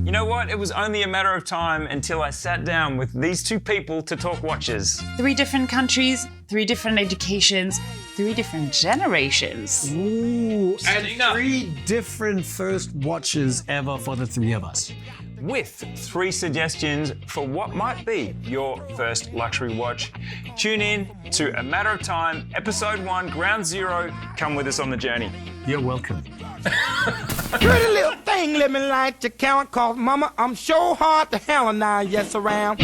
You know what? It was only a matter of time until I sat down with these two people to talk watches. 3 different countries, 3 different educations, 3 different generations. Ooh, and 3 different first watches ever for the 3 of us. With 3 suggestions for what might be your first luxury watch. Tune in to A Matter of Time, Episode 1, Ground Zero. Come with us on the journey. You're welcome. Pretty little thing, let me light your count, cause mama, I'm sure hard to hell and I yes around.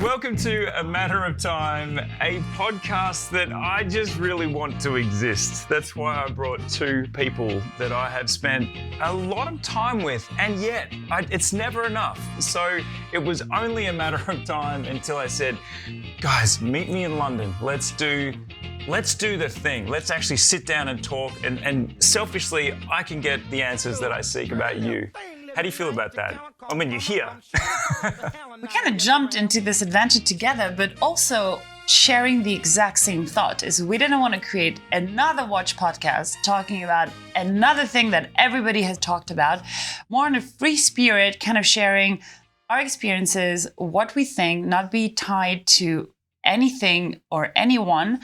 Welcome to A Matter of Time, a podcast that I just really want to exist. That's why I brought 2 people that I have spent a lot of time with, and yet it's never enough. So it was only a matter of time until I said, guys, meet me in London. Let's do the thing. Let's actually sit down and talk, and selfishly, I can get the answers that I seek about you. How do you feel about that? I mean, you're here. We kind of jumped into this adventure together, but also sharing the exact same thought is we didn't want to create another watch podcast talking about another thing that everybody has talked about, more in a free spirit, kind of sharing our experiences, what we think, not be tied to anything or anyone.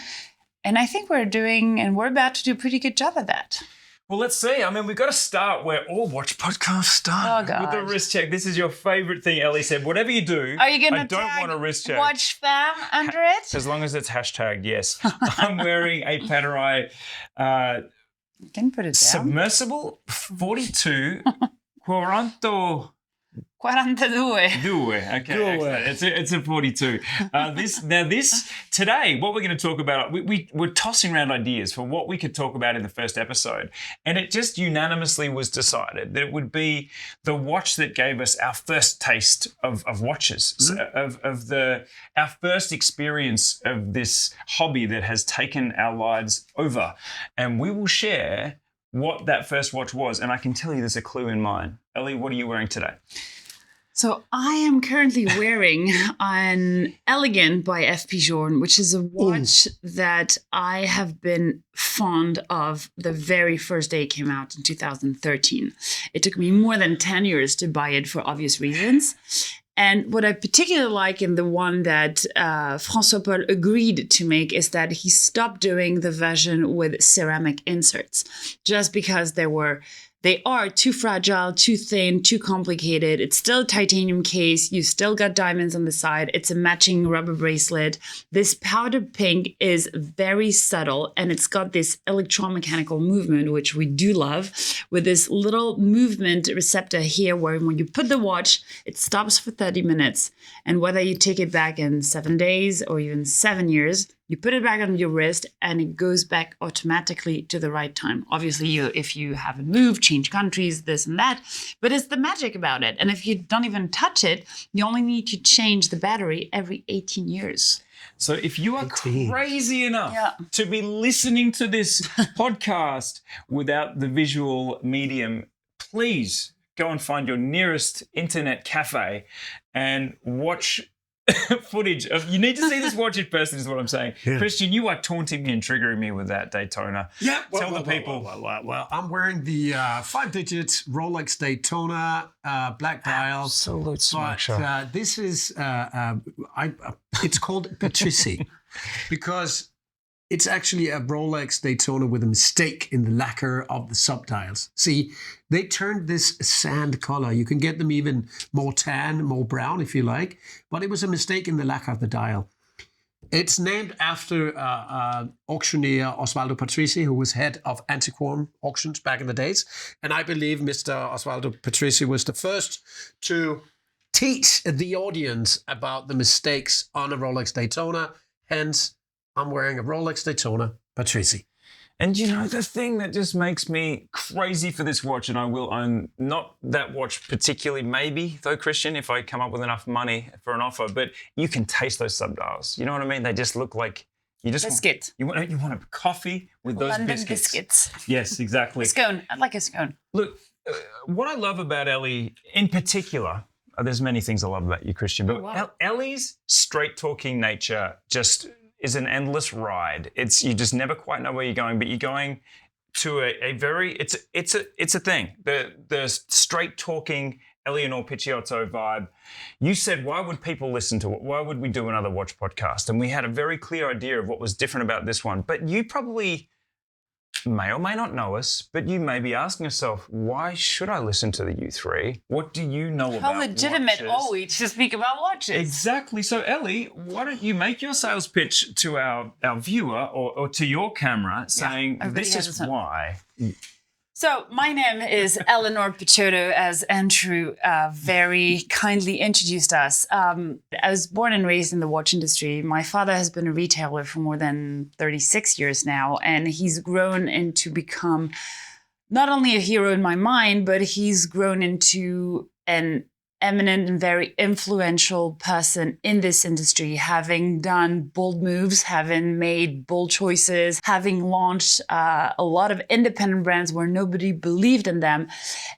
And I think we're about to do a pretty good job at that. Well, let's see. I mean, we've got to start where all watch podcasts start. Oh, God. With a wrist check. This is your favourite thing, Ellie said. Whatever you do, Are you gonna I don't tag want a wrist check. Watch fam under it? As long as it's hashtagged, yes. I'm wearing a Panerai You can put it down. Submersible 42 Quaranto. 42. Okay, excellent. It's a 42. Today, what we're going to talk about, we're tossing around ideas for what we could talk about in the first episode, and it just unanimously was decided that it would be the watch that gave us our first taste of watches, our first experience of this hobby that has taken our lives over, and we will share what that first watch was, and I can tell you there's a clue in mine. Ellie, what are you wearing today? So I am currently wearing an Elegant by FP Journe, which is a watch that I have been fond of the very first day it came out in 2013. It took me more than 10 years to buy it for obvious reasons. And what I particularly like in the one that François Paul agreed to make is that he stopped doing the version with ceramic inserts, just because they are too fragile, too thin, too complicated. It's still a titanium case. You still got diamonds on the side. It's a matching rubber bracelet. This powder pink is very subtle, and it's got this electromechanical movement, which we do love, with this little movement receptor here where when you put the watch, it stops for 30 minutes. And whether you take it back in 7 days or even 7 years, you put it back on your wrist and it goes back automatically to the right time. Obviously, if you haven't moved, change countries, this and that, but it's the magic about it. And if you don't even touch it, you only need to change the battery every 18 years. So if you are crazy enough to be listening to this podcast without the visual medium, please go and find your nearest internet cafe and watch footage of. You need to see this watch in person is what I'm saying. Yeah. Kristian, you are taunting me and triggering me with that Daytona. Yeah. Tell the people. Well, I'm wearing the 5-digit Rolex Daytona black dial. Absolute smasher. But this is, it's called Patrici because it's actually a Rolex Daytona with a mistake in the lacquer of the subdials. See, they turned this sand color. You can get them even more tan, more brown if you like, but it was a mistake in the lacquer of the dial. It's named after auctioneer Osvaldo Patrici, who was head of antiquarian auctions back in the days. And I believe Mr. Osvaldo Patrici was the first to teach the audience about the mistakes on a Rolex Daytona. Hence, I'm wearing a Rolex Daytona Patrici. And you know, the thing that just makes me crazy for this watch, and I will own not that watch particularly, maybe, though, Kristian, if I come up with enough money for an offer, but you can taste those subdials. You know what I mean? They just look like you just biscuit. You want a coffee with those London biscuits. Yes, exactly. A scone. I'd like a scone. Look, what I love about Ellie in particular, there's many things I love about you, Kristian, but Ellie's straight-talking nature just is an endless ride. You just never quite know where you're going, but you're going to a very it's a thing. The straight talking Eleonor Picciotto vibe. You said, why would people listen to it? Why would we do another watch podcast? And we had a very clear idea of what was different about this one. But you probably may or may not know us, but you may be asking yourself, why should I listen to the U3? What do you know about How legitimate watches? are we to speak about watches? Exactly. So, Ellie, why don't you make your sales pitch to our viewer or to your camera saying, this is why. So my name is Eleanor Picciotto, as Andrew very kindly introduced us. I was born and raised in the watch industry. My father has been a retailer for more than 36 years now, and he's grown into become not only a hero in my mind, but he's grown into an eminent and very influential person in this industry, having done bold moves, having made bold choices, having launched a lot of independent brands where nobody believed in them.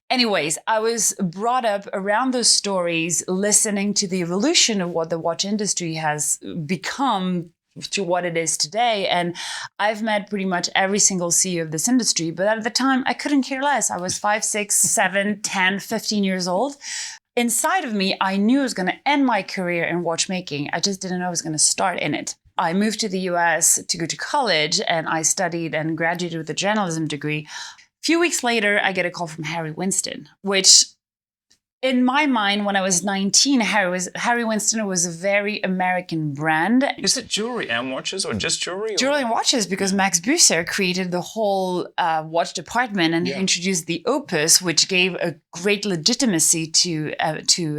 Anyways, I was brought up around those stories, listening to the evolution of what the watch industry has become to what it is today. And I've met pretty much every single CEO of this industry. But at the time, I couldn't care less. I was 5, 6, 7, 10, 15 years old. Inside of me, I knew I was going to end my career in watchmaking. I just didn't know I was going to start in it. I moved to the US to go to college, and I studied and graduated with a journalism degree. A few weeks later, I get a call from Harry Winston, which in my mind, when I was 19, Harry Winston was a very American brand. Is it jewelry and watches or just jewelry? Jewelry and watches, because Max Busser created the whole watch department and introduced the Opus, which gave a great legitimacy to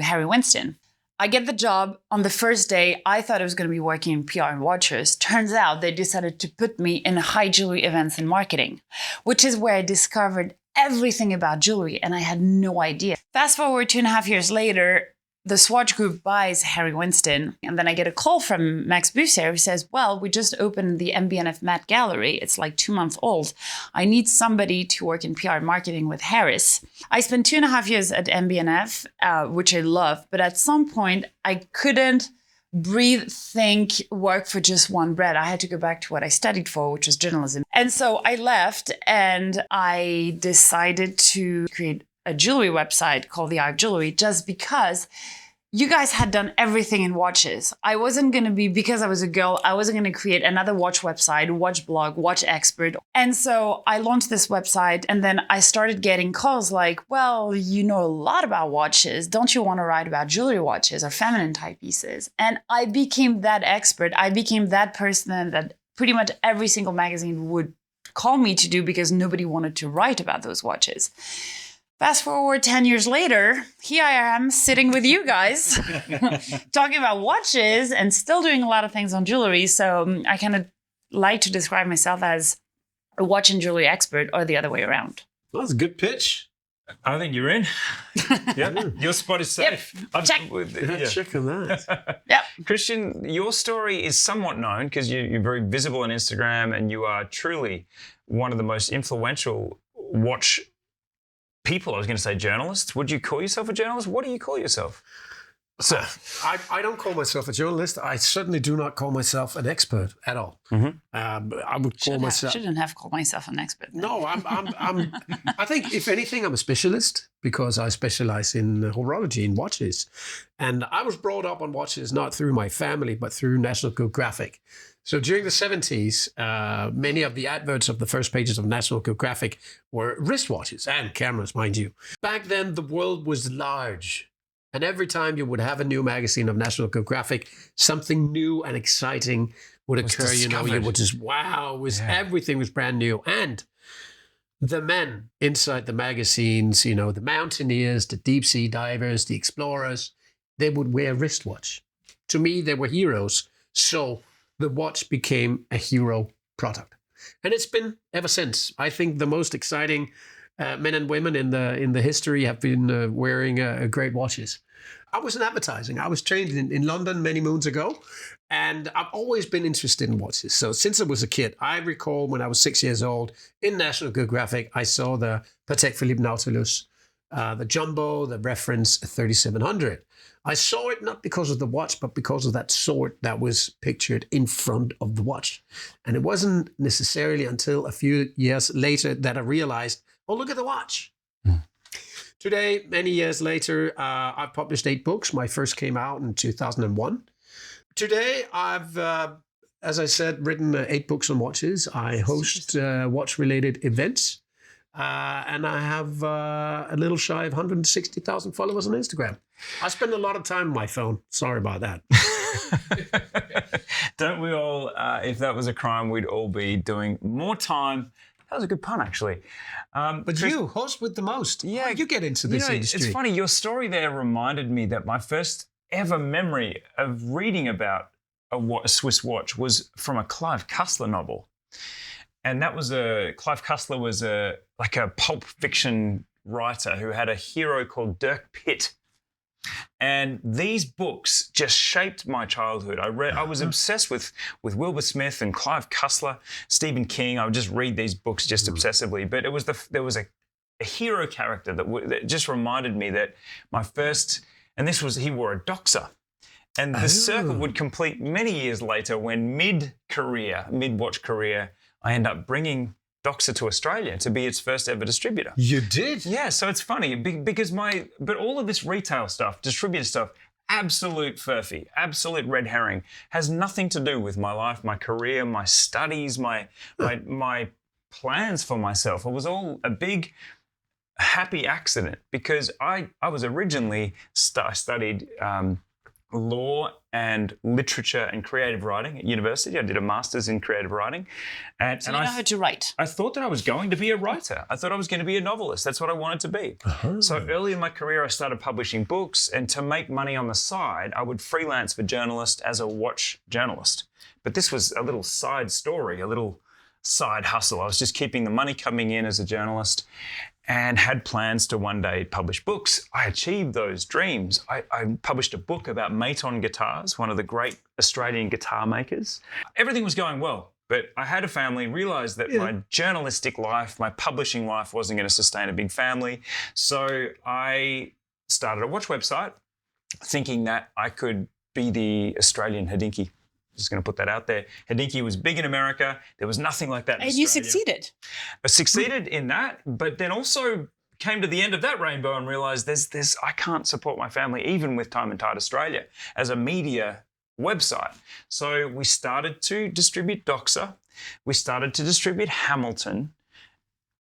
Harry Winston. I get the job. On the first day, I thought I was going to be working in PR and watches. Turns out they decided to put me in high jewelry events and marketing, which is where I discovered everything about jewelry, and I had no idea. Fast forward 2.5 years later, the Swatch Group buys Harry Winston, and then I get a call from Max Busser who says, well, we just opened the MBNF Met Gallery. It's like 2 months old. I need somebody to work in PR and marketing with Harris. I spent 2.5 years at MBNF, which I love, but at some point I couldn't breathe, think, work for just one brand. I had to go back to what I studied for, which was journalism. And so I left, and I decided to create a jewelry website called The Eye of Jewelry, just because you guys had done everything in watches. I wasn't going to be, because I was a girl, I wasn't going to create another watch website, watch blog, watch expert. And so I launched this website, and then I started getting calls like, well, you know a lot about watches. Don't you want to write about jewelry watches or feminine timepieces? And I became that expert. I became that person that pretty much every single magazine would call me to do, because nobody wanted to write about those watches. Fast forward 10 years later, here I am sitting with you guys talking about watches and still doing a lot of things on jewelry. So I kind of like to describe myself as a watch and jewelry expert, or the other way around. Well, that's a good pitch. I think you're in. Yep. Your spot is safe. Yep. Check. Check on that. Yep. Kristian, your story is somewhat known because you're very visible on Instagram, and you are truly one of the most influential watch people. I was going to say journalists. Would you call yourself a journalist? What do you call yourself? So I don't call myself a journalist. I certainly do not call myself an expert at all. Mm-hmm. I would call myself. Shouldn't have called myself an expert. No, I think if anything, I'm a specialist, because I specialize in horology, in watches, and I was brought up on watches not through my family but through National Geographic. So during the 70s, many of the adverts of the first pages of National Geographic were wristwatches and cameras, mind you. Back then, the world was large. And every time you would have a new magazine of National Geographic, something new and exciting would occur. You would just, wow, everything was brand new. And the men inside the magazines, the mountaineers, the deep sea divers, the explorers, they would wear wristwatch. To me, they were heroes. So the watch became a hero product. And it's been ever since. I think the most exciting men and women in the history have been wearing great watches. I was in advertising. I was trained in London many moons ago, and I've always been interested in watches. So since I was a kid, I recall when I was 6 years old in National Geographic, I saw the Patek Philippe Nautilus the jumbo, the reference 3700. I saw it not because of the watch, but because of that sword that was pictured in front of the watch. And it wasn't necessarily until a few years later that I realized, oh, look at the watch. Today, many years later, I've published 8 books. My first came out in 2001. Today, I've, as I said, written 8 books on watches. I host watch-related events. And I have a little shy of 160,000 followers on Instagram. I spend a lot of time on my phone. Sorry about that. Don't we all, if that was a crime, we'd all be doing more time. That was a good pun, actually. But Chris, you host with the most. Yeah, how did you get into this industry? It's funny. Your story there reminded me that my first ever memory of reading about a Swiss watch was from a Clive Cussler novel. And that was Clive Cussler was like a pulp fiction writer who had a hero called Dirk Pitt. And these books just shaped my childhood. I was obsessed with Wilbur Smith and Clive Cussler, Stephen King. I would just read these books just obsessively. But it was there was a hero character that just reminded me that my first, and he wore a doxer. And the circle would complete many years later when mid-watch career, I end up bringing Doxer to Australia to be its first ever distributor. You did? Yeah, so it's funny because but all of this retail stuff, distributor stuff, absolute furphy, absolute red herring, has nothing to do with my life, my career, my studies, my plans for myself. It was all a big happy accident because I was originally studied law and literature and creative writing at university. I did a master's in creative writing. And you know how to write. I thought that I was going to be a writer. I thought I was going to be a novelist. That's what I wanted to be. So early in my career, I started publishing books. And to make money on the side, I would freelance for journalists as a watch journalist. But this was a little side story, a little side hustle. I was just keeping the money coming in as a journalist and had plans to one day publish books. I achieved those dreams. I published a book about Maton guitars, one of the great Australian guitar makers. Everything was going well, but I had a family, realised that my journalistic life, my publishing life wasn't going to sustain a big family. So I started a watch website thinking that I could be the Australian Hodinkee. Just going to put that out there. Hodinkee was big in America. There was nothing like that in Australia. And you succeeded. I succeeded in that, but then also came to the end of that rainbow and realised I can't support my family even with Time+Tide Australia as a media website. So we started to distribute Doxer. We started to distribute Hamilton.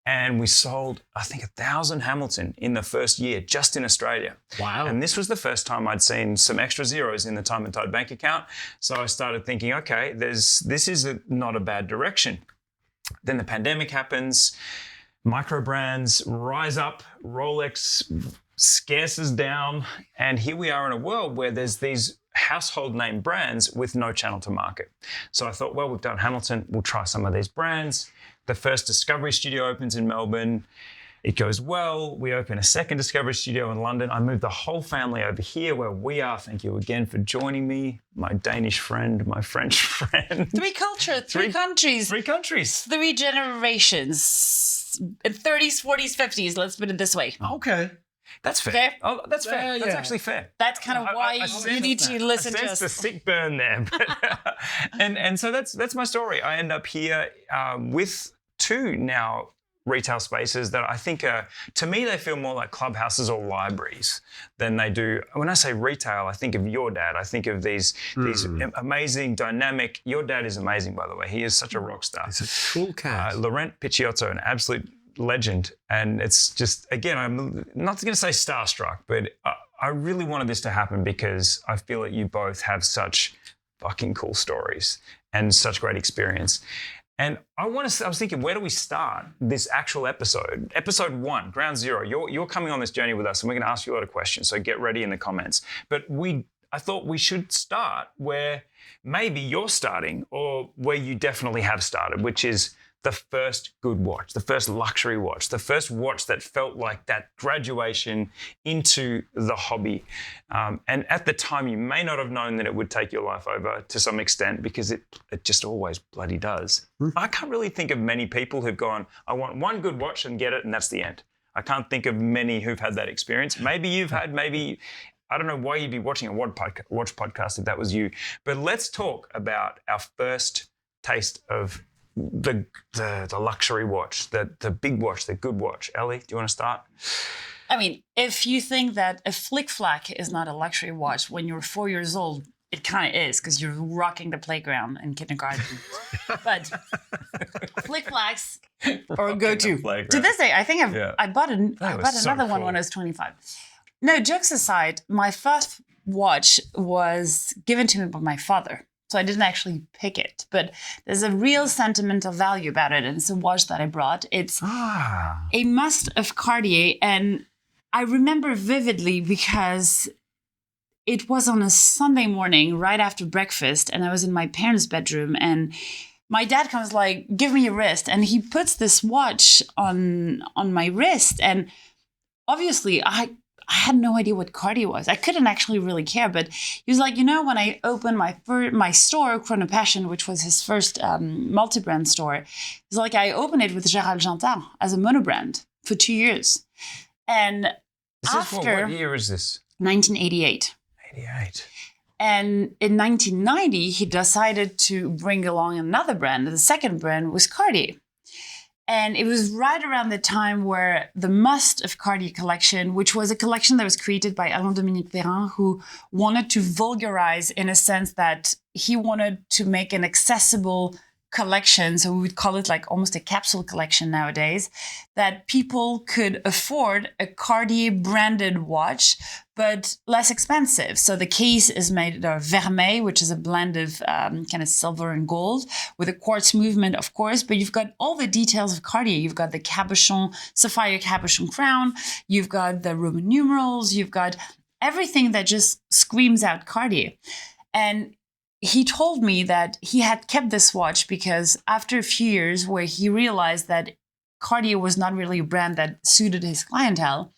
And we sold, I think, 1,000 Hamilton in the first year, just in Australia. Wow. And this was the first time I'd seen some extra zeros in the Time+Tide bank account. So I started thinking, okay, this is not a bad direction. Then the pandemic happens, microbrands rise up, Rolex scarces down, and here we are in a world where there's these household name brands with no channel to market. So I thought, well, we've done Hamilton, we'll try some of these brands. The first Discovery studio opens in Melbourne. It goes well. We open a second Discovery studio in London. I moved the whole family over here where we are. Thank you again for joining me. My Danish friend, my French friend. 3 cultures, 3 countries. 3 countries. 3 generations. 30s, 40s, 50s. Let's put it this way. Okay. That's fair. Oh, that's fair. That's yeah. actually fair. That's kind of why you need to listen to us. The sick burn there. and so that's my story. I end up here with 2 now retail spaces that I think are, to me, they feel more like clubhouses or libraries than they do. When I say retail, I think of your dad. I think of these amazing, dynamic. Your dad is amazing, by the way. He is such a rock star. He's a cool cat. Laurent Picciotto, an absolute legend. And it's just, again, I'm not going to say starstruck, but I really wanted this to happen because I feel that you both have such fucking cool stories and such great experience. And I was thinking, where do we start this actual episode? Episode 1, Ground Zero. You're coming on this journey with us, and we're going to ask you a lot of questions. So get ready in the comments. But I thought we should start where maybe you're starting, or where you definitely have started, which is the first good watch, the first luxury watch, the first watch that felt like that graduation into the hobby. And at the time, you may not have known that it would take your life over to some extent, because it just always bloody does. I can't really think of many people who've gone, I want one good watch and get it, and that's the end. I can't think of many who've had that experience. Maybe you've had, I don't know why you'd be watching a watch podcast if that was you. But let's talk about our first taste of the luxury watch, the big watch, the good watch. Ellie, do you want to start? I mean, if you think that a flick-flack is not a luxury watch when you're 4 years old, it kind of is because you're rocking the playground in kindergarten. But flick-flacks or go-to. To this day, I think I bought another one when I was 25. No, jokes aside, my first watch was given to me by my father. So I didn't actually pick it, but there's a real sentimental value about it. And it's a watch that I brought. It's a must of Cartier. And I remember vividly because it was on a Sunday morning right after breakfast. And I was in my parents' bedroom. And my dad comes like, give me your wrist. And he puts this watch on my wrist. And obviously, I had no idea what Cartier was. I couldn't actually really care, but he was like, when I opened my store, Chrono Passion, which was his first multi-brand store, he's like, I opened it with Gérald Jantin as a monobrand for 2 years. And what year is this? 1988. 88. And in 1990, he decided to bring along another brand. The second brand was Cartier. And it was right around the time where the Must of Cartier collection, which was a collection that was created by Alain Dominique Perrin, who wanted to vulgarize in a sense that he wanted to make an accessible collection. So we would call it like almost a capsule collection nowadays, that people could afford a Cartier branded watch, but less expensive. So the case is made of vermeil, which is a blend of kind of silver and gold with a quartz movement, of course, but you've got all the details of Cartier. You've got the cabochon, sapphire cabochon crown. You've got the Roman numerals. You've got everything that just screams out Cartier. And he told me that he had kept this watch because after a few years where he realized that Cartier was not really a brand that suited his clientele,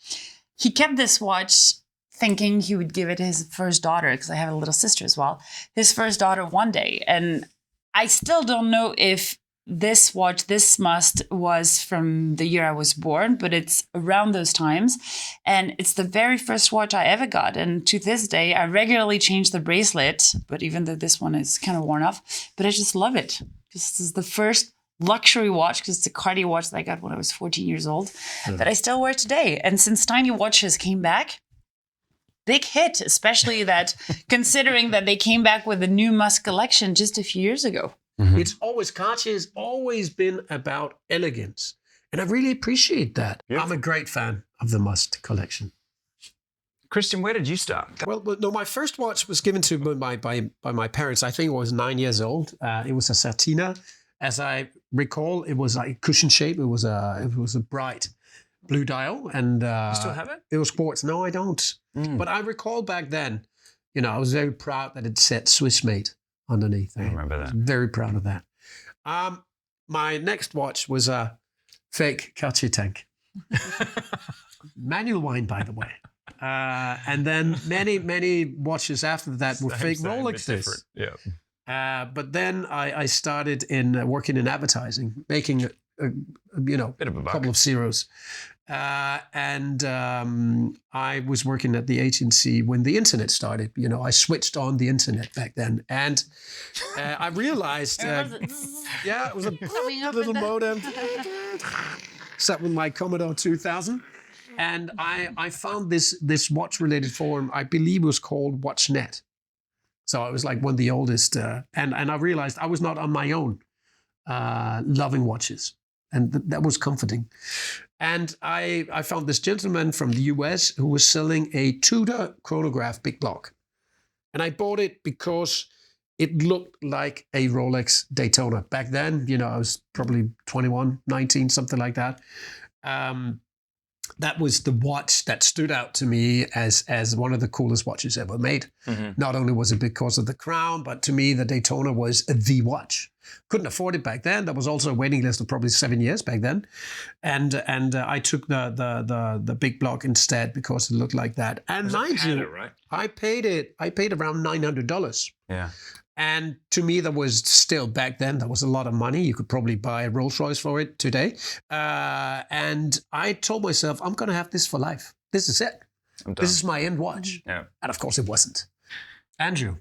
he kept this watch thinking he would give it to his first daughter, because I have a little sister as well, his first daughter one day. And I still don't know if this watch, this must, was from the year I was born, but it's around those times. And it's the very first watch I ever got. And to this day, I regularly change the bracelet, but even though this one is kind of worn off, but I just love it. This is the first luxury watch, because it's a Cartier watch that I got when I was 14 years old, that I still wear today. And since tiny watches came back, big hit, especially that considering that they came back with a new Must collection just a few years ago. Mm-hmm. Cartier's always been about elegance. And I really appreciate that. Yep. I'm a great fan of the Must collection. Kristian, where did you start? Well, no, my first watch was given to me by my parents. I think I was 9 years old. It was a Certina. As I recall, it was like cushion shape. It was a bright blue dial. And you still have it? It was quartz. No, I don't. But I recall back then, I was very proud that it said Swiss made underneath. I remember that. Very proud of that. My next watch was a fake Cartier tank. Manual wine, by the way. And then many watches after that were fake Rolexes. Yeah. But then I started working in advertising, making a bit of a couple of zeros. And I was working at the agency when the internet started. I switched on the internet back then. And I realized, it was a little modem. Sat with my Commodore 2000. And I found this watch-related forum, I believe it was called WatchNet. So I was like one of the oldest. And I realized I was not on my own loving watches. And that was comforting. And I found this gentleman from the US who was selling a Tudor chronograph Big Block. And I bought it because it looked like a Rolex Daytona. Back then, I was probably 21, 19, something like that. That was the watch that stood out to me as one of the coolest watches ever made. Mm-hmm. Not only was it because of the crown, but to me, the Daytona was the watch. Couldn't afford it back then. There was also a waiting list of probably 7 years back then. And I took the Big Block instead because it looked like that. And mind you, right? I paid around $900. Yeah. And to me, that was still back then, that was a lot of money. You could probably buy a Rolls Royce for it today. And I told myself, I'm going to have this for life. This is it. This is my end watch. Yeah. And of course it wasn't. Andrew.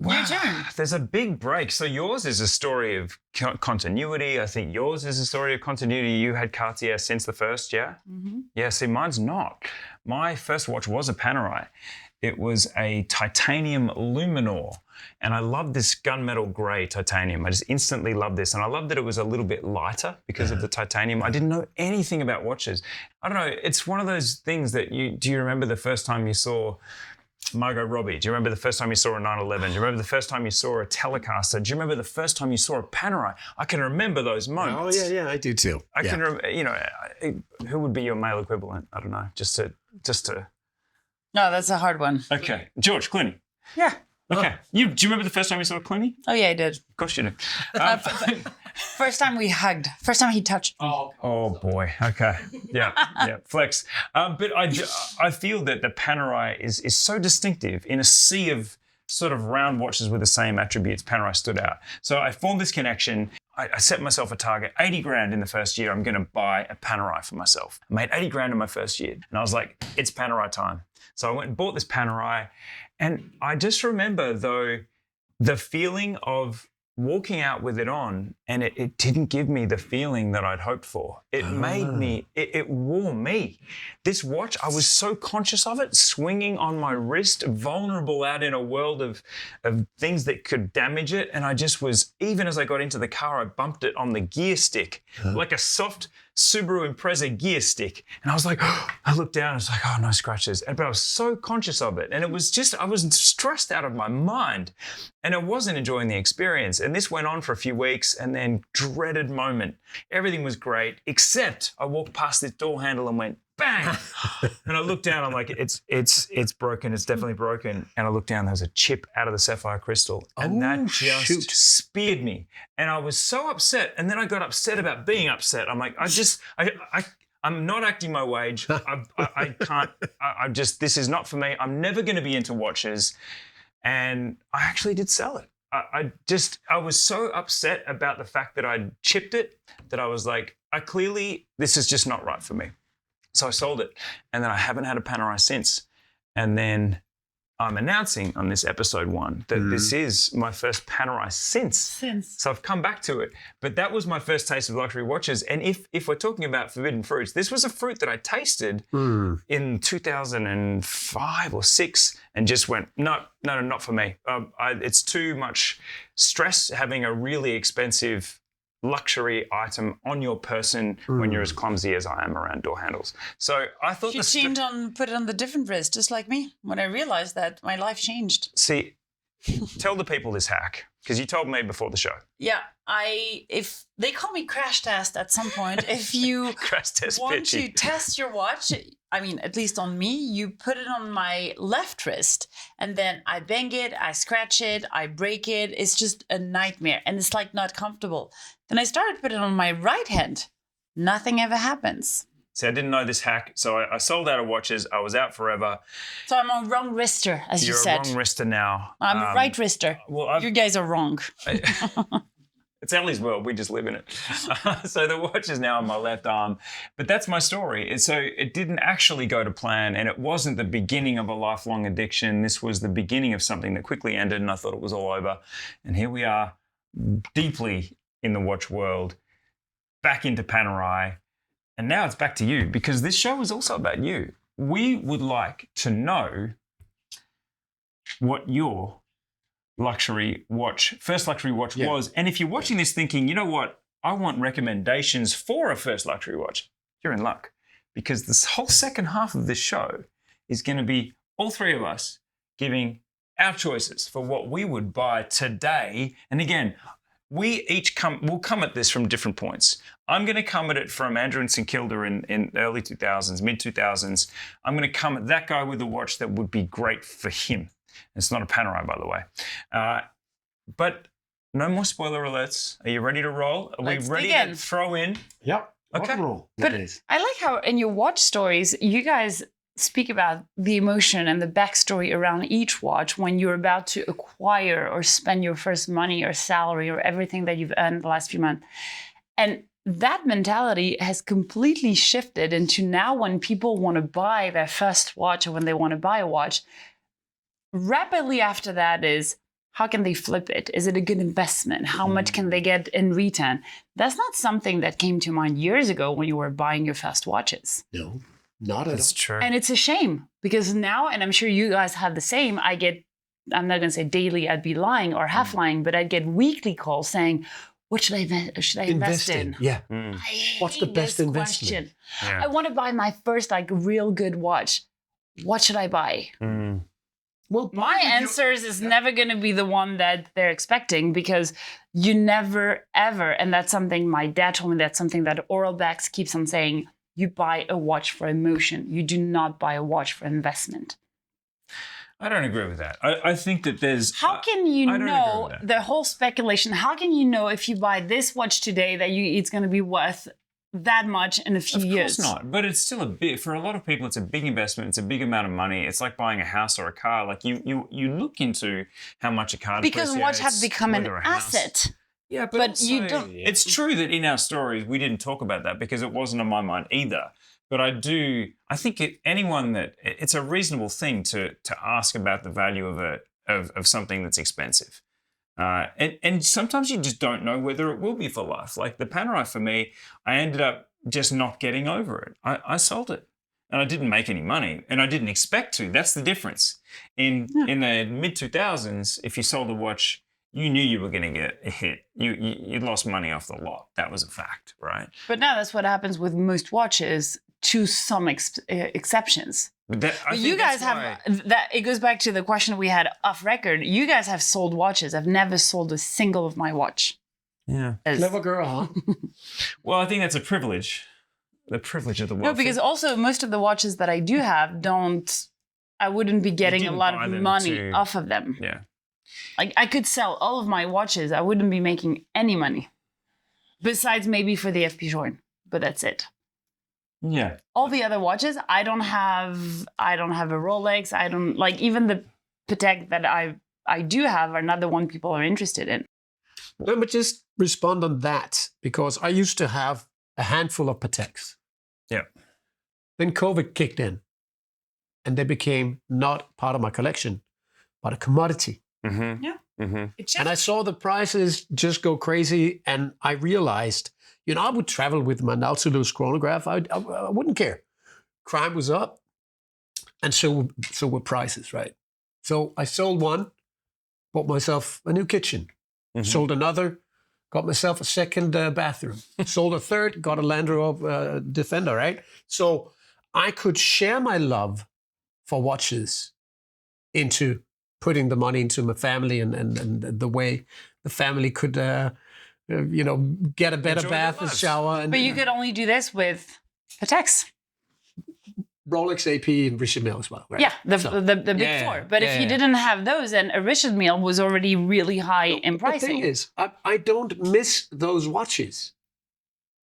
Your turn. There's a big break. So yours is a story of continuity. I think yours is a story of continuity. You had Cartier since the first, yeah? Mm-hmm. Yeah, see, mine's not. My first watch was a Panerai. It was a titanium Luminor. And I love this gunmetal grey titanium. I just instantly loved this. And I loved that it was a little bit lighter because of the titanium. I didn't know anything about watches. I don't know. It's one of those things that do you remember the first time you saw Margot Robbie? Do you remember the first time you saw a 911? Do you remember the first time you saw a Telecaster? Do you remember the first time you saw a Panerai? I can remember those moments. Oh, yeah, I do too. I can remember, who would be your male equivalent? I don't know, just to. No, that's a hard one. Okay. George Clooney. Yeah. Okay. Do you remember the first time you saw Clooney? Oh, yeah, I did. Of course you do. First time we hugged. First time he touched me. Oh boy. Okay. Yeah. Flex. But I feel that the Panerai is so distinctive in a sea of sort of round watches with the same attributes. Panerai stood out. So I formed this connection. I set myself a target, 80 grand in the first year. I'm going to buy a Panerai for myself. I made 80 grand in my first year. And I was like, it's Panerai time. So I went and bought this Panerai. And I just remember, though, the feeling of walking out with it on, and it didn't give me the feeling that I'd hoped for. It made me, it wore me. This watch, I was so conscious of it, swinging on my wrist, vulnerable out in a world of things that could damage it. And I just was, even as I got into the car, I bumped it on the gear stick, like a soft Subaru Impreza gear stick. And I was like, I looked down and I was like, oh, no scratches. But I was so conscious of it. And it was just, I was stressed out of my mind. And I wasn't enjoying the experience. And this went on for a few weeks, and then dreaded moment. Everything was great, except I walked past this door handle and went, bang. And I looked down, I'm like, it's broken, it's definitely broken. And I looked down, there was a chip out of the sapphire crystal. And that just speared me. And I was so upset. And then I got upset about being upset. I'm like, I'm not acting my wage. I can't, this is not for me. I'm never going to be into watches. And I actually did sell it. I was so upset about the fact that I'd chipped it that I was like, this is just not right for me. So I sold it. And then I haven't had a Panerai since. And then I'm announcing on this episode 1 that this is my first Panerai since. So I've come back to it. But that was my first taste of luxury watches. And if we're talking about forbidden fruits, this was a fruit that I tasted in 2005 or 6 and just went, no, not for me. It's too much stress having a really expensive luxury item on your person when you're as clumsy as I am around door handles. So I thought you put it on the different wrist, just like me. When I realized that, my life changed. See, tell the people this hack, because you told me before the show. Yeah, if they call me crash test at some point, if you want to test your watch, I mean, at least on me, you put it on my left wrist and then I bang it, I scratch it, I break it. It's just a nightmare and it's like not comfortable. Then I started to put it on my right hand. Nothing ever happens. See, I didn't know this hack, so I sold out of watches. I was out forever. So I'm a wrong wrister, as you said. You're a wrong wrister now. I'm a right wrister. Well, you guys are wrong. It's Ellie's world. We just live in it. So the watch is now on my left arm. But that's my story. So it didn't actually go to plan, and it wasn't the beginning of a lifelong addiction. This was the beginning of something that quickly ended, and I thought it was all over. And here we are, deeply in the watch world, back into Panerai. And now it's back to you, because this show is also about you. We would like to know what your first luxury watch was. And if you're watching this thinking, you know what, I want recommendations for a first luxury watch, you're in luck, because this whole second half of this show is going to be all three of us giving our choices for what we would buy today. And again, we'll come at this from different points. I'm going to come at it from Andrew in St Kilda in early 2000s, mid 2000s. I'm going to come at that guy with a watch that would be great for him. It's not a Panerai, by the way. But no more spoiler alerts. Are you ready to roll? Are we ready to throw in? Yep. Okay. Roll. But I like how in your watch stories, you guys speak about the emotion and the backstory around each watch when you're about to acquire or spend your first money or salary or everything that you've earned the last few months. And that mentality has completely shifted into now when people want to buy their first watch or when they want to buy a watch, rapidly after that is, how can they flip it? Is it a good investment? How much can they get in return? That's not something that came to mind years ago when you were buying your first watches. No, not at all. That's true. And it's a shame because now, and I'm sure you guys have the same, I'm not going to say daily, I'd be lying or half lying, but I'd get weekly calls saying, what should I invest in? Yeah. I What's the hate best this investment? question. Yeah. I want to buy my first real good watch. What should I buy? Well, My answers is never going to be the one that they're expecting because you never, ever, and that's something my dad told me, that's something that Oral Backs keeps on saying, you buy a watch for emotion. You do not buy a watch for investment. I don't agree with that. I think that there's... How can you I don't know agree with that. the whole speculation? How can you know if you buy this watch today that it's going to be worth that much in a few years? Of course not. But it's still for a lot of people, it's a big investment. It's a big amount of money. It's like buying a house or a car. Like you look into how much a car Because watch have depreciates, become an whether a house- asset. Yeah, But you also, don't- It's true that in our stories we didn't talk about that because it wasn't on my mind either. But I think it's a reasonable thing to ask about the value of something that's expensive. And sometimes you just don't know whether it will be for life. Like the Panerai for me, I ended up just not getting over it. I sold it. And I didn't make any money, and I didn't expect to. That's the difference. In the mid-2000s, if you sold a watch, you knew you were going to get a hit. You lost money off the lot. That was a fact, right? But now that's what happens with most watches, to some exceptions. But You guys have that. It goes back to the question we had off record. You guys have sold watches. I've never sold a single of my watch. Yeah. Clever girl, huh? Well, I think that's a privilege. The privilege of the wealthy. No, because also most of the watches that I do have I wouldn't be getting a didn't lot buy of them money to- off of them. Yeah. Like I could sell all of my watches. I wouldn't be making any money. Besides maybe for the FP Journe, but that's it. Yeah. All the other watches, I don't have a Rolex. I don't like even the Patek that I do have are not the one people are interested in. Let me just respond on that because I used to have a handful of Pateks. Yeah. Then COVID kicked in and they became not part of my collection, but a commodity. Mm-hmm. Yeah. Mm-hmm. And I saw the prices just go crazy and I realized, I would travel with my Nautilus chronograph. I wouldn't care. Crime was up and so were prices, right? So I sold one, bought myself a new kitchen, sold another, got myself a second bathroom, sold a third, got a Land Rover Defender, right? So I could share my love for watches into putting the money into my family and the way the family could, get a better Enjoy bath their and lives. shower. And, But you could only do this with Pateks. Rolex AP and Richard Mille as well, right? Yeah, the So- big Yeah, four. But if you yeah. didn't have those, then a Richard Mille was already really high in But the pricing. thing is, I don't miss those watches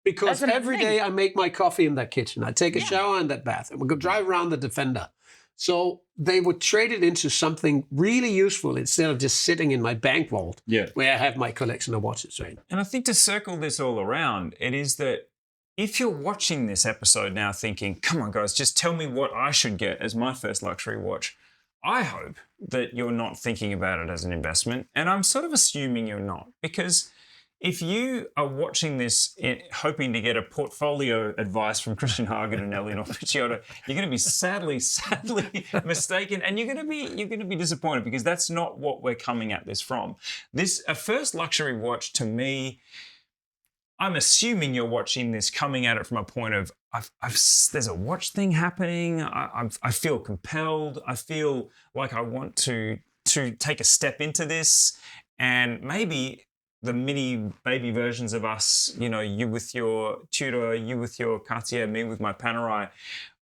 because That's another every thing. day I make my coffee in that kitchen. I take a shower in that bath and we go drive around the Defender. So they would trade it into something really useful instead of just sitting in my bank vault where I have my collection of watches, right? And I think to circle this all around, it is that if you're watching this episode now thinking, come on, guys, just tell me what I should get as my first luxury watch, I hope that you're not thinking about it as an investment. And I'm sort of assuming you're not, because if you are watching this hoping to get a portfolio advice from Kristian Haagen and Eleonor Picciotto, you're going to be sadly mistaken, and you're going to be disappointed because that's not what we're coming at this from. A first luxury watch to me, I'm assuming you're watching this coming at it from a point of there's a watch thing happening. I feel compelled. I feel like I want to take a step into this, and maybe the mini baby versions of us, you with your Tudor, you with your Cartier, me with my Panerai,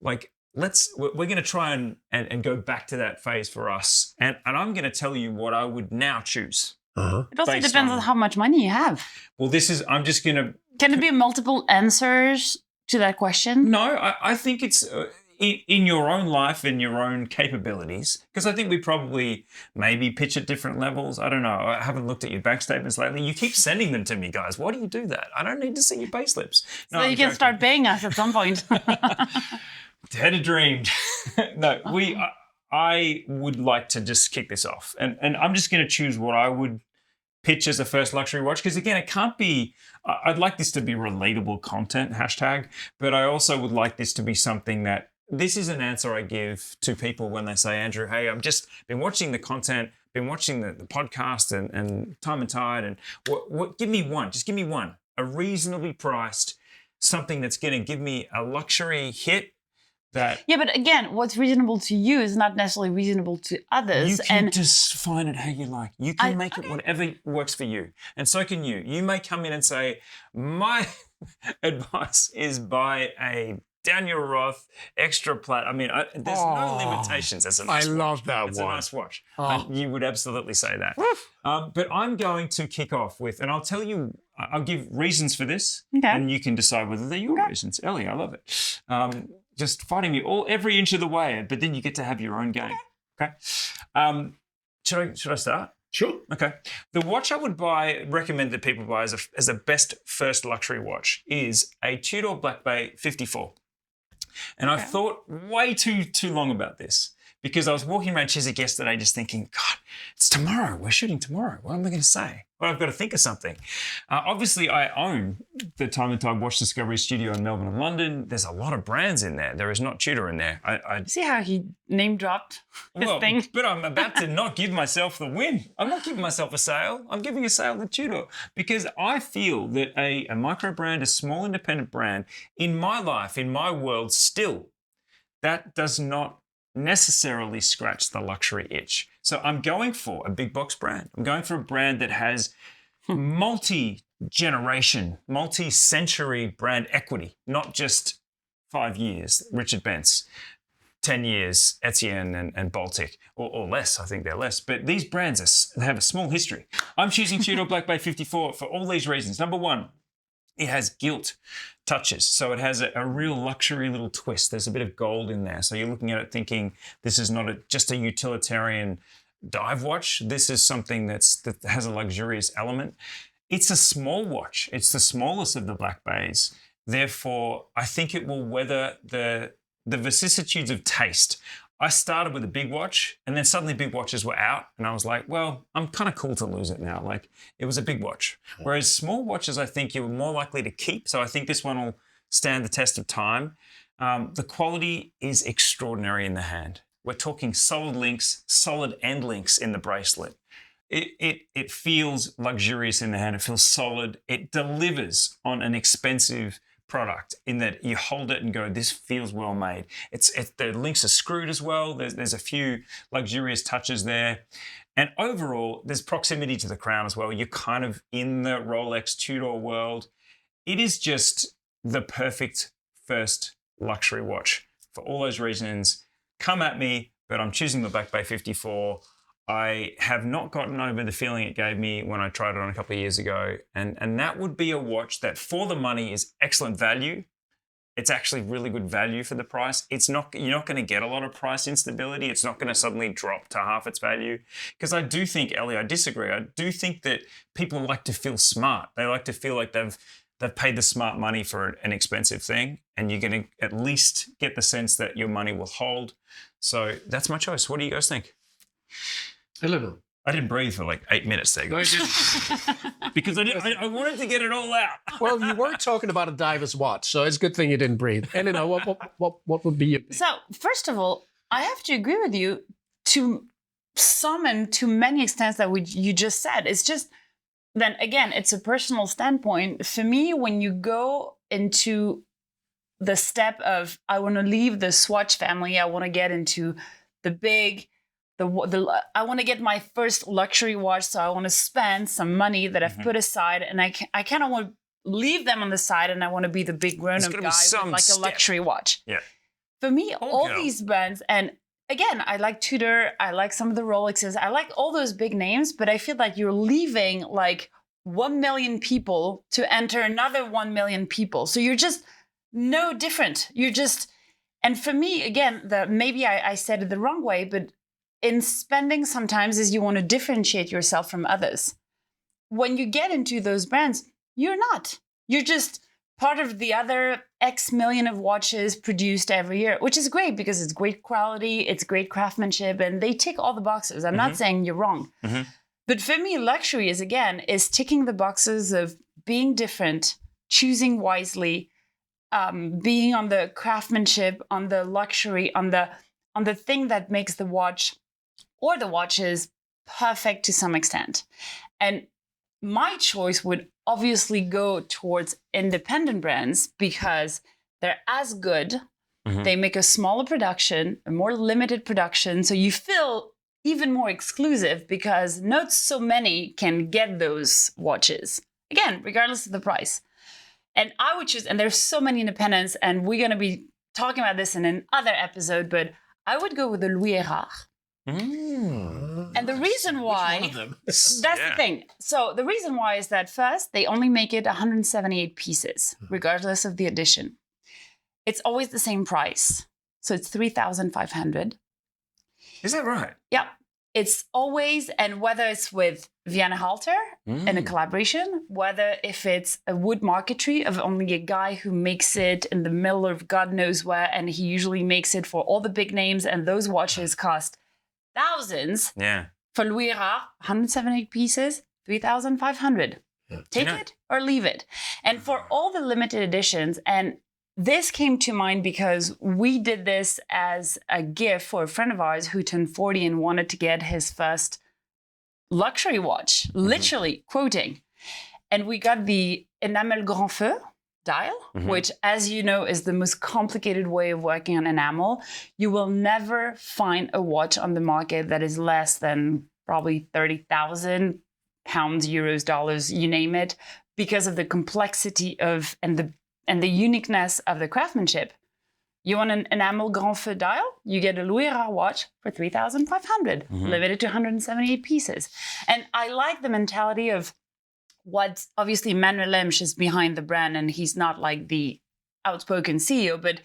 like we're going to try and go back to that phase for us, and I'm going to tell you what I would now choose. It also Based depends on- on how much money you have. Well, I'm just going to Can it be multiple answers to that question? No, I think it's in your own life, in your own capabilities, because I think we probably maybe pitch at different levels. I don't know. I haven't looked at your bank statements lately. You keep sending them to me, guys. Why do you do that? I don't need to see your pay slips. So you can start paying us at some point. Had a dream. No, I would like to just kick this off. And I'm just going to choose what I would pitch as a first luxury watch. Because again, it can't be, I'd like this to be relatable content, hashtag, but I also would like this to be something that, this is an answer I give to people when they say, Andrew, hey, I've just been watching the content, been watching the podcast and Time+Tide, and what? Give me one, just give me one, a reasonably priced, something that's going to give me a luxury hit. That yeah, but again, what's reasonable to you is not necessarily reasonable to others. You can just find it how you like. You can make it whatever works for you. And so can you. You may come in and say, my advice is buy a Daniel Roth extra plat. I mean, there's no limitations. That's a nice watch. love that It's one. a nice watch. You would absolutely say that. But I'm going to kick off with, and I'll tell you, I'll give reasons for this, and you can decide whether they're your reasons. Ellie, I love it. Just fighting me every inch of the way, but then you get to have your own game. Okay. Should I start? Sure. Okay. The watch I would recommend that people buy as a best first luxury watch is a Tudor Black Bay 54. And I've thought way too long about this, because I was walking around Chiswick yesterday just thinking, God, it's tomorrow. We're shooting tomorrow. What am I going to say? Well, I've got to think of something. Obviously, I own the Time+Tide Watch Discovery Studio in Melbourne and London. There's a lot of brands in there. There is not Tudor in there. See how he name dropped his thing? But I'm about to not give myself the win. I'm not giving myself a sale. I'm giving a sale to Tudor, because I feel that a micro brand, a small independent brand, in my life, in my world, still, that does not necessarily scratch the luxury itch. So I'm going for a big box brand. I'm going for a brand that has multi-generation, multi-century brand equity, not just 5 years, Richard Benz, 10 years, Etienne and Baltic, or less. I think they're less. But these brands, they have a small history. I'm choosing Tudor Black Bay 54 for all these reasons. Number one, it has gilt touches. So it has a real luxury little twist. There's a bit of gold in there. So you're looking at it thinking, this is not just a utilitarian dive watch. This is something that has a luxurious element. It's a small watch. It's the smallest of the Black Bays. Therefore, I think it will weather the vicissitudes of taste. I started with a big watch, and then suddenly big watches were out, and I was like, well, I'm kind of cool to lose it now. Like, it was a big watch. Whereas small watches, I think you're more likely to keep. So I think this one will stand the test of time. The quality is extraordinary in the hand. We're talking solid links, solid end links in the bracelet. It feels luxurious in the hand. It feels solid. It delivers on an expensive product in that you hold it and go, this feels well made. The links are screwed as well. There's a few luxurious touches there. And overall, there's proximity to the crown as well. You're kind of in the Rolex Tudor world. It is just the perfect first luxury watch. For all those reasons, come at me, but I'm choosing the Black Bay 54. I have not gotten over the feeling it gave me when I tried it on a couple of years ago. And that would be a watch that for the money is excellent value. It's actually really good value for the price. You're not going to get a lot of price instability. It's not going to suddenly drop to half its value. Because I do think, Ellie, I disagree. I do think that people like to feel smart. They like to feel like they've paid the smart money for an expensive thing. And you're going to at least get the sense that your money will hold. So that's my choice. What do you guys think? Eleanor. I didn't breathe for like 8 minutes there. No, you didn't. Because I wanted to get it all out. Well, you were talking about a diver's watch, so it's a good thing you didn't breathe. Eleanor, what would be your pick? So, first of all, I have to agree with you to some and to many extents that you just said. It's just, then again, it's a personal standpoint. For me, when you go into the step of, I want to leave the Swatch family, I want to get into the big, I want to get my first luxury watch, so I want to spend some money that I've put aside, and I kind of want to leave them on the side, and I want to be the big grown-up guy with like a luxury watch. Yeah. For me, all these brands, and again, I like Tudor, I like some of the Rolexes, I like all those big names, but I feel like you're leaving like 1 million people to enter another 1 million people. So you're just no different. You're just And for me, again, maybe I said it the wrong way, but in spending sometimes is you want to differentiate yourself from others. When you get into those brands, you're not. You're just part of the other X million of watches produced every year, which is great because it's great quality, it's great craftsmanship, and they tick all the boxes. I'm not saying you're wrong. But for me, luxury is ticking the boxes of being different, choosing wisely, being on the craftsmanship, on the luxury, on the thing that makes the watch or the watches perfect to some extent. And my choice would obviously go towards independent brands because they're as good. They make a smaller production, a more limited production. So you feel even more exclusive because not so many can get those watches. Again, regardless of the price. And I would choose, and there's so many independents, and we're going to be talking about this in another episode, but I would go with the Louis Erard. And the reason why, that's the thing. So the reason why is that first, they only make it 178 pieces, regardless of the edition. It's always the same price. So it's 3,500. Is that right? Yeah. It's always, and whether it's with Vienna Halter in a collaboration, whether if it's a wood marquetry of only a guy who makes it in the middle of God knows where, and he usually makes it for all the big names, and those watches cost thousands. Yeah. For Louis Erard, 178 pieces, 3,500. Take it or leave it. And for all the limited editions, and this came to mind because we did this as a gift for a friend of ours who turned 40 and wanted to get his first luxury watch, literally quoting. And we got the enamel grand feu dial, which, as you know, is the most complicated way of working on enamel. You will never find a watch on the market that is less than probably 30,000 pounds, euros, dollars, you name it, because of the complexity of and the uniqueness of the craftsmanship. You want an enamel grand feu dial? You get a Louis Erard watch for 3,500, limited to 178 pieces. And I like the mentality of what, obviously, Manuel Lemsch is behind the brand, and he's not like the outspoken CEO, but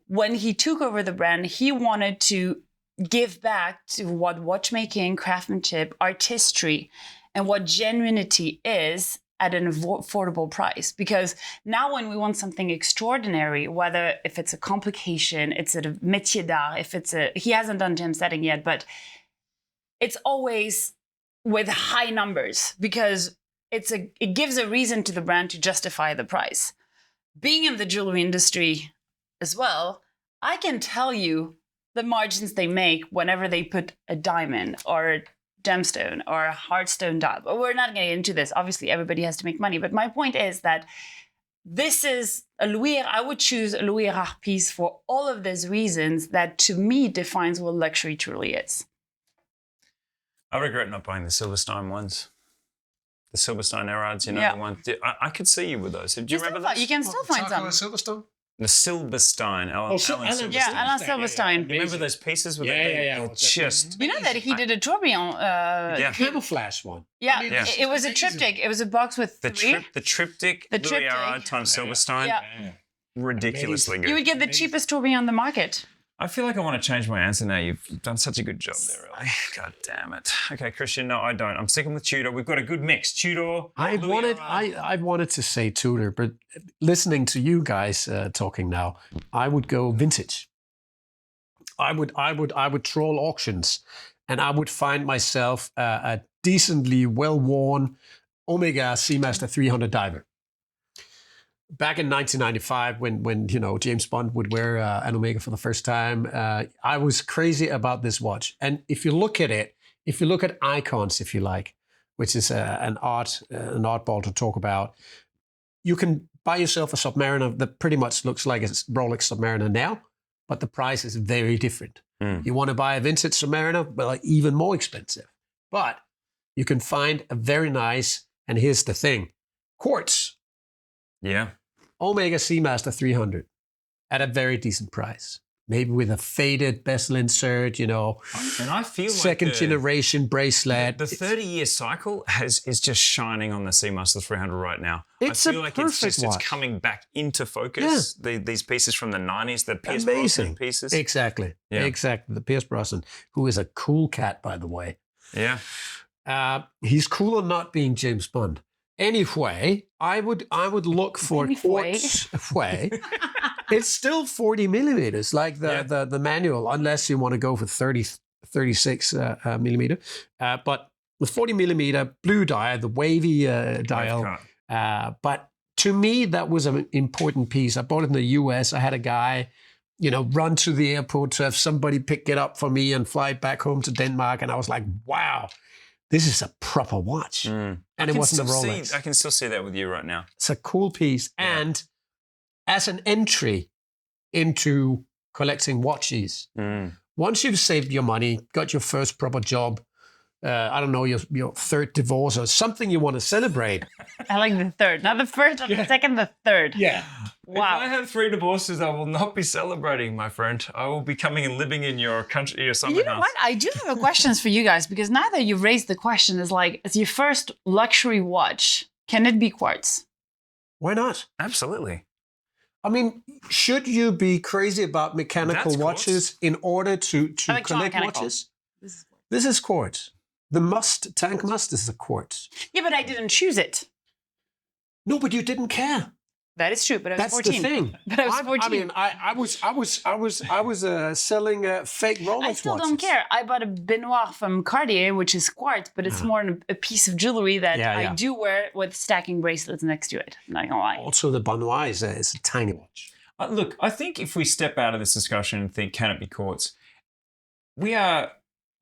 when he took over the brand, he wanted to give back to what watchmaking, craftsmanship, artistry, and what genuinity is at an affordable price. Because now when we want something extraordinary, whether if it's a complication, it's a métier d'art, he hasn't done gem setting yet, but it's always with high numbers because it gives a reason to the brand to justify the price. Being in the jewelry industry as well, I can tell you the margins they make whenever they put a diamond or a gemstone or a hard stone dial. But we're not going to get into this. Obviously, everybody has to make money. But my point is that this is I would choose a Louis Erard piece for all of these reasons that, to me, defines what luxury truly is. I regret not buying the Silverstein ones. The Silverstein Erards, the one. I could see you with those. Do you remember those? You can still find some. Silverstone? The Silverstein. Alan Silverstein. Yeah, Alain Silverstein. Remember those pieces with just... You know that he did a tourbillon. Camouflage one. Yeah, it was a triptych. It was a box with three. The triptych, Louis Erard times Silverstein. Yeah. Ridiculously good. You would get the cheapest tourbillon on the market. I feel like I want to change my answer now. You've done such a good job there, really. God damn it. Okay, Kristian, no, I don't. I'm sticking with Tudor. We've got a good mix. Tudor. I wanted to say Tudor, but listening to you guys talking now, I would go vintage. I would troll auctions, and I would find myself a decently well-worn Omega Seamaster 300 diver. Back in 1995, when James Bond would wear an Omega for the first time, I was crazy about this watch. And if you look at it, if you look at icons, if you like, which is an oddball to talk about, you can buy yourself a Submariner that pretty much looks like a Rolex Submariner now, but the price is very different. You want to buy a vintage Submariner, but like even more expensive. But you can find a very nice, and here's the thing, quartz. Yeah. Omega Seamaster 300 at a very decent price. maybe with a faded bezel insert, And I feel second like generation bracelet. the 30-year cycle is just shining on the Seamaster 300 right now. It's I feel a like perfect it's watch. coming back into focus. These pieces from the 90s, the Pierce Brosnan pieces. Exactly. Yeah. Exactly. The Pierce Brosnan, who is a cool cat, by the way. Yeah. He's cool on not being James Bond. Anyway, I would look for quartz. It's still 40 millimeters, like the manual, unless you want to go for 36 millimeter. But with 40 millimeter blue dial, the wavy dial. But to me, that was an important piece. I bought it in the US. I had a guy, run to the airport to have somebody pick it up for me and fly back home to Denmark. And I was like, wow, this is a proper watch. And it wasn't a Rolex. I can still see that with you right now. It's a cool piece. Yeah. And as an entry into collecting watches, once you've saved your money, got your first proper job, I don't know, your third divorce or something you want to celebrate. I like the third. Not the first, not the second, the third. Yeah. Wow. If I have 3 divorces, I will not be celebrating, my friend. I will be coming and living in your country, your summer house. You know what? I do have questions for you guys, because now that you've raised the question, is like, as your first luxury watch, can it be quartz? Why not? Absolutely. I mean, should you be crazy about mechanical watches in order to collect watches? This is quartz. The tank must is a quartz. Yeah, but I didn't choose it. No, but you didn't care. That is true, but I was 14. That's the thing. But I was 14. I mean, I was selling fake Rolex watches. I still don't care. I bought a Benoit from Cartier, which is quartz, but it's more a piece of jewelry that I do wear with stacking bracelets next to it. I'm not gonna lie. Also, the Benoit is a tiny watch. Look, I think if we step out of this discussion and think, can it be quartz? We are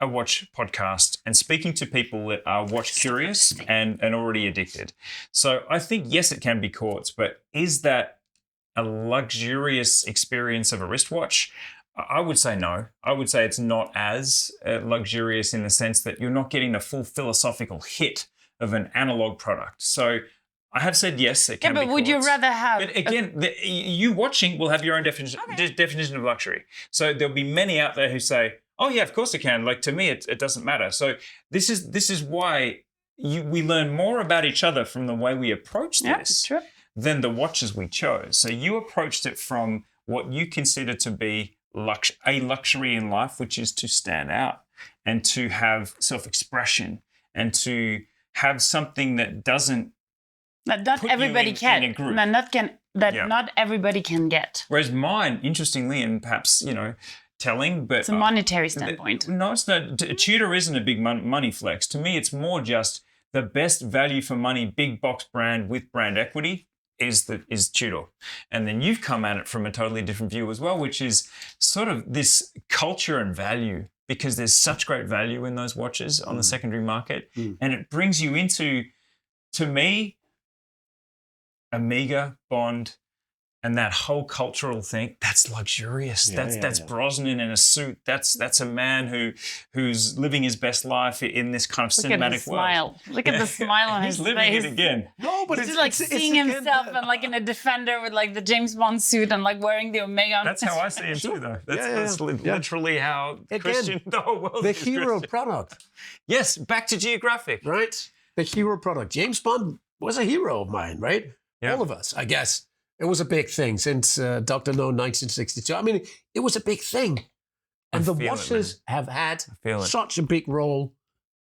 a watch podcast and speaking to people that are watch curious and already addicted. So I think, yes, it can be quartz, but is that a luxurious experience of a wristwatch? I would say no. I would say it's not as luxurious in the sense that you're not getting the full philosophical hit of an analog product. So I have said yes, it can be quartz. Yeah, but would you rather have... But again, you watching will have your own definition of luxury. So there'll be many out there who say, oh yeah, of course it can. Like, to me, it doesn't matter. So this is why we learn more about each other from the way we approach this than the watches we chose. So you approached it from what you consider to be a luxury in life, which is to stand out and to have self-expression and to have something that doesn't not everybody can. In a group. Not everybody can get. Whereas mine, interestingly, and perhaps telling, but it's a monetary standpoint. No, it's not. Tudor isn't a big money flex. To me, it's more just the best value for money big box brand with brand equity is Tudor. And then you've come at it from a totally different view as well, which is sort of this culture and value, because there's such great value in those watches on the secondary market. And it brings you into, to me, Omega, Bond, and that whole cultural thing, that's luxurious. That's Brosnan in a suit. That's a man who's living his best life in this kind of cinematic world. Look at the smile on his face. He's living it again. No, but he's just like seeing himself and like in a Defender with like the James Bond suit and like wearing the Omega. That's how I see him too, though. That's literally how Kristian, the whole world the is hero Kristian. Product. Yes, back to geographic. Right? The hero product. James Bond was a hero of mine, right? Yeah. All of us, I guess. It was a big thing since Dr. No 1962. I mean, it was a big thing. And the watches have had such a big role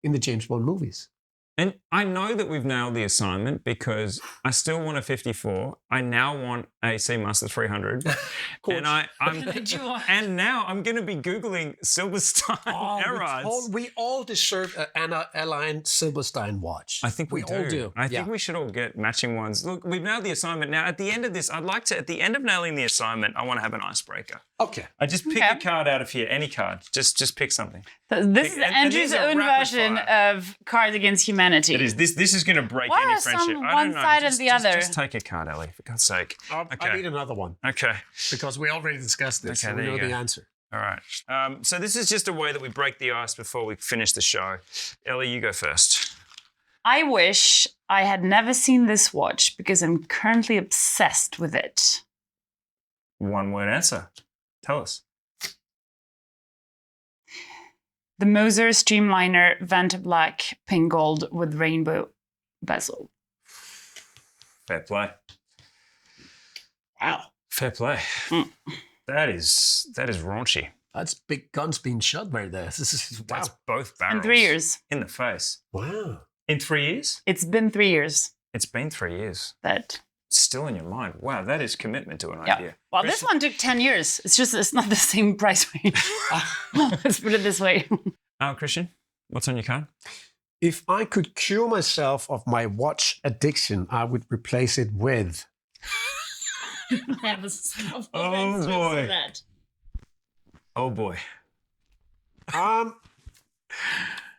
in the James Bond movies. And I know that we've nailed the assignment because I still want a 54. I now want a Seamaster 300. And now I'm going to be Googling Silberstein Erards. We all deserve an Align Silberstein watch. I think we all do. I think we should all get matching ones. Look, we've nailed the assignment. Now, at the end of this, at the end of nailing the assignment, I want to have an icebreaker. Okay. I just pick a card out of here, any card. Just pick something. So this is Andrew's own version of Cards Against Humanity. It is. This is going to break any friendship. Why are some one side and the other? Just take a card, Ellie, for God's sake. I need another one. Okay. Because we already discussed this. Okay, so we know the answer. All right. So this is just a way that we break the ice before we finish the show. Ellie, you go first. I wish I had never seen this watch because I'm currently obsessed with it. One word answer. Tell us. The Moser Streamliner Vanta Black Pink Gold with rainbow bezel. Fair play. Wow. Fair play. That is raunchy. That's big guns being shot right there. This is wow. That's both barrels. In 3 years. In the face. Wow. In 3 years? It's been 3 years. It's been 3 years. That. It's still in your mind. Wow, that is commitment to an Yeah. idea. Well, this one took 10 years. It's not the same price range. Let's put it this way. Kristian, what's on your card? If I could cure myself of my watch addiction, I would replace it with. Oh boy. Oh boy.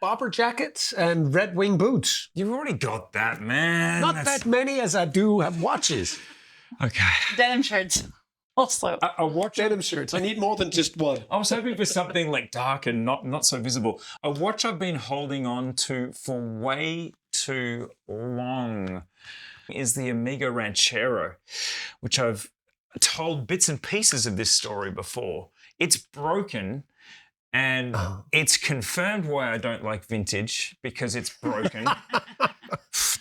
Bomber jackets and Red Wing boots. You've already got that, man. Not that many as I do have watches. Okay. Denim shirts. Also. A watch denim shirts. I need more than just one. I was hoping for something like dark and not so visible. A watch I've been holding on to for way too long is the Omega Ranchero, which I've told bits and pieces of this story before. It's broken. And it's confirmed why I don't like vintage, because it's broken.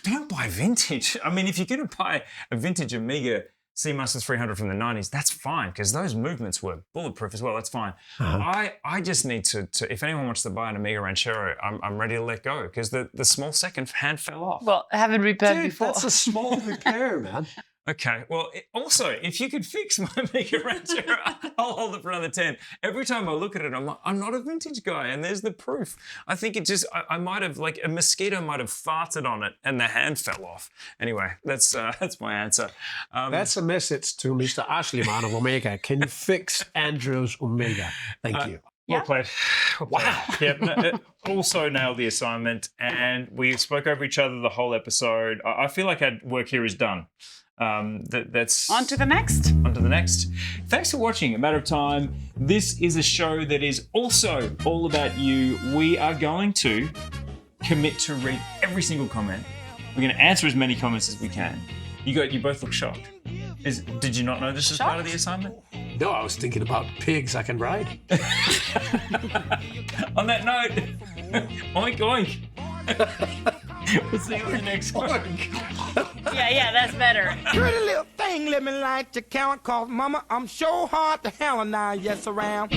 Don't buy vintage. I mean, if you're going to buy a vintage Omega Seamaster 300 from the 90s, that's fine, because those movements were bulletproof as well. That's fine. I just need to, if anyone wants to buy an Omega Ranchero, I'm ready to let go, because the small second hand fell off. Well, I haven't repaired before. That's a small repair, man. Okay, well, also, if you could fix my Omega Ranchero, I'll hold it for another 10. Every time I look at it, I'm like, I'm not a vintage guy, and there's the proof. I think it just, I might have, like, a mosquito might have farted on it, and the hand fell off. Anyway, that's my answer. That's a message to Mr. Ashleyman of Omega. Can you fix Andrew's Omega? Thank you. Well played. Wow. Yeah, also nailed the assignment, and we spoke over each other the whole episode. I feel like our work here is done. That's on to the next. On to the next. Thanks for watching A Matter of Time. This is a show that is also all about you. We are going to commit to read every single comment. We're going to answer as many comments as we can. You both look shocked. Did you not know this was part of the assignment? No, I was thinking about pigs I can ride. On that note, oink oink. We'll see you in the next one. Yeah, that's better. Pretty little thing, let me like to count, cause mama, I'm sure hard to hell and I yes around.